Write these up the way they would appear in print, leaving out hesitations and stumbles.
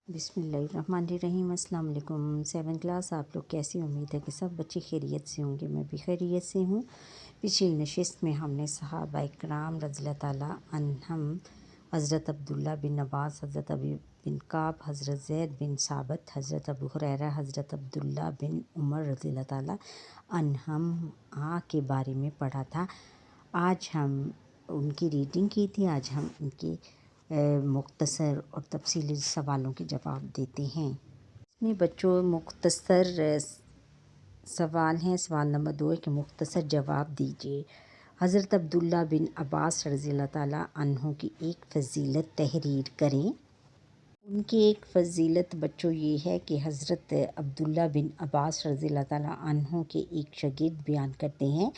بسم اللہ الرحمن الرحیم۔ السلام علیکم 7 کلاس، آپ لوگ کیسی؟ امید ہے کہ سب بچے خیریت سے ہوں گے۔ میں بھی خیریت سے ہوں۔ پچھلی نشست میں ہم نے صحابہ کرام رضی اللہ تعالیٰ عنہم، حضرت عبداللہ بن عباس، حضرت ابی بن کعب، حضرت زید بن ثابت، حضرت ابو ہریرہ، حضرت عبداللہ بن عمر رضی اللہ تعالیٰ عنہم کے بارے میں پڑھا تھا۔ آج ہم ان کی ریڈنگ کی تھی۔ آج ہم ان کی مختصر اور تفصیلی سوالوں کے جواب دیتے ہیں۔ اس میں بچوں مختصر سوال ہیں۔ سوال نمبر 2 ہے کہ مختصر جواب دیجیے۔ حضرت عبداللہ بن عباس رضی اللہ تعالیٰ عنہ کی ایک فضیلت تحریر کریں۔ ان کی ایک فضیلت بچوں یہ ہے کہ حضرت عبداللہ بن عباس رضی اللہ تعالیٰ عنہ کے ایک شاگرد بیان کرتے ہیں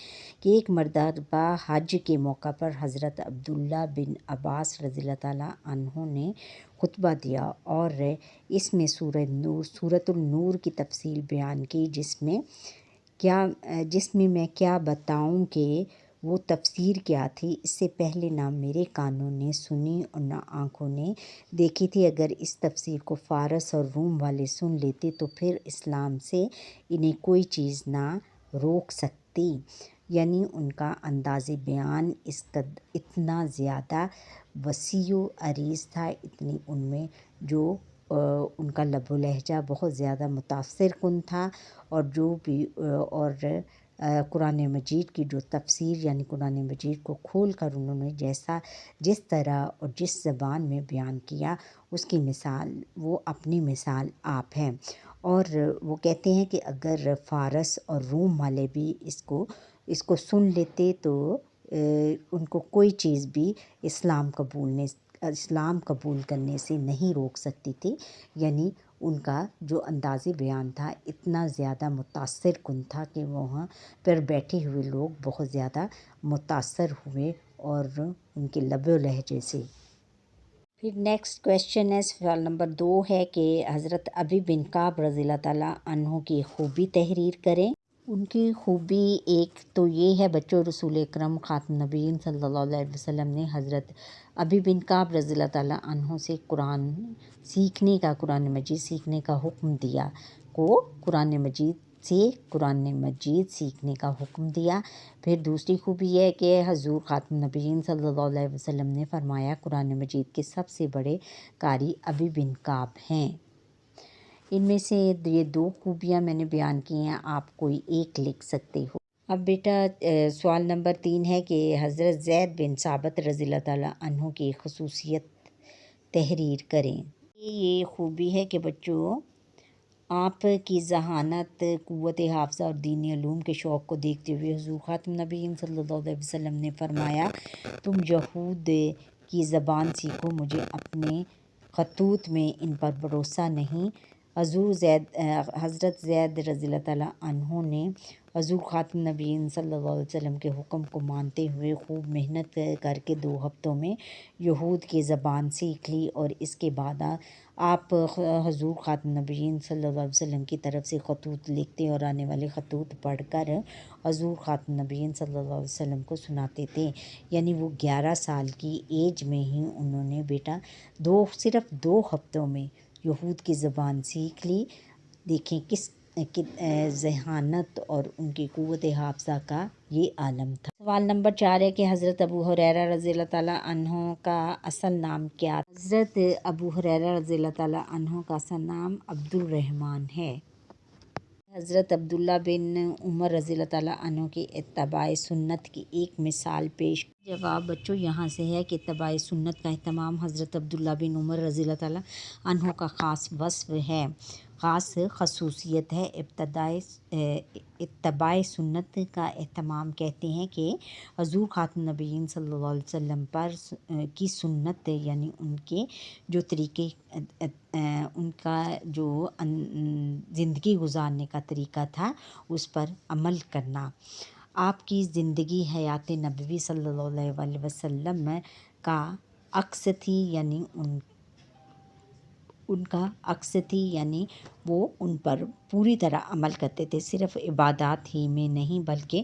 کہ ایک مرتبہ حج کے موقع پر حضرت عبداللہ بن عباس رضی اللہ تعالیٰ عنہ نے خطبہ دیا اور اس میں سورۃ النور کی تفصیل بیان کی، جس میں میں کیا بتاؤں کہ وہ تفسیر کیا تھی۔ اس سے پہلے نہ میرے کانوں نے سنی اور نہ آنکھوں نے دیکھی تھی۔ اگر اس تفسیر کو فارس اور روم والے سن لیتے تو پھر اسلام سے انہیں کوئی چیز نہ روک سکتی۔ یعنی ان کا انداز بیان اتنا زیادہ وسیع و عریض تھا، اتنی ان میں جو ان کا لب و لہجہ بہت زیادہ متاثر کن تھا، اور قرآن مجید کی جو تفسیر، یعنی قرآن مجید کو کھول کر انہوں نے جس طرح اور جس زبان میں بیان کیا، اس کی مثال، وہ اپنی مثال آپ ہیں۔ اور وہ کہتے ہیں کہ اگر فارس اور روم والے بھی اس کو سن لیتے تو ان کو کوئی چیز بھی اسلام قبول کرنے سے نہیں روک سکتی تھی۔ یعنی ان کا جو انداز بیان تھا اتنا زیادہ متاثر کن تھا کہ وہاں پر بیٹھے ہوئے لوگ بہت زیادہ متاثر ہوئے اور ان کے لب و لہجے سے۔ پھر نیکسٹ کویشچن ہے، سوال نمبر 2 ہے کہ حضرت ابی بن کعب رضی اللہ تعالیٰ عنہ کی خوبی تحریر کریں۔ ان کی خوبی ایک تو یہ ہے بچوں، رسول اکرم خاتم النبیین صلی اللہ علیہ وسلم نے حضرت ابی بن کعب رضی اللہ تعالیٰ عنہ سے قرآن مجید سیکھنے کا حکم دیا قرآن مجید سیکھنے کا حکم دیا۔ پھر دوسری خوبی یہ ہے کہ حضور خاتم النبیین صلی اللہ علیہ وسلم نے فرمایا قرآن مجید کے سب سے بڑے قاری ابی بن کعب ہیں۔ ان میں سے یہ 2 خوبیاں میں نے بیان کی ہیں، آپ کوئی ایک لکھ سکتے ہو۔ اب بیٹا سوال نمبر 3 ہے کہ حضرت زید بن ثابت رضی اللہ تعالیٰ عنہ کی خصوصیت تحریر کریں۔ یہ خوبی ہے کہ بچوں آپ کی ذہانت، قوت حافظہ اور دینی علوم کے شوق کو دیکھتے ہوئے حضور خاتم النبیین صلی اللہ علیہ وسلم نے فرمایا تم یہود کی زبان سیکھو، مجھے اپنے خطوط میں ان پر بھروسہ نہیں۔ حضرت زید رضی اللہ تعالیٰ عنہ نے حضور خاتم النبیین صلی اللہ علیہ وسلم کے حکم کو مانتے ہوئے خوب محنت کر کے 2 ہفتوں میں یہود کی زبان سیکھ لی، اور اس کے بعد آپ حضور خاتم النبیین صلی اللہ علیہ وسلم کی طرف سے خطوط لکھتے اور آنے والے خطوط پڑھ کر حضور خاتم النبیین صلی اللہ علیہ وسلم کو سناتے تھے۔ یعنی وہ 11 سال کی ایج میں ہی انہوں نے بیٹا صرف 2 ہفتوں میں یہود کی زبان سیکھ لی۔ دیکھیں کس ذہانت اور ان کی قوت حافظہ کا یہ عالم تھا۔ سوال نمبر 4 ہے کہ حضرت ابو ہریرہ رضی اللہ تعالیٰ عنہ کا اصل نام کیا تھا؟ حضرت ابو ہریرہ رضی اللہ تعالیٰ عنہ کا اصل نام عبد الرحمن ہے۔ حضرت عبداللہ بن عمر رضی اللہ تعالیٰ عنہ کی اتباع سنت کی ایک مثال پیش۔ جواب بچوں یہاں سے ہے کہ اتباع سنت کا اہتمام حضرت عبداللہ بن عمر رضی اللہ تعالیٰ عنہ کا خاص وصف ہے، خاص خصوصیت ہے۔ اتباع سنت کا اہتمام کہتے ہیں کہ حضور خاتم النبیین صلی اللہ علیہ وسلم کی سنت، یعنی ان کے جو طریقے، ان کا جو زندگی گزارنے کا طریقہ تھا اس پر عمل کرنا۔ آپ کی زندگی حیات نبوی صلی اللہ علیہ وسلم کا عکس تھی، یعنی ان کا عکس تھی، یعنی وہ ان پر پوری طرح عمل کرتے تھے، صرف عبادات ہی میں نہیں بلکہ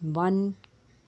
1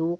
2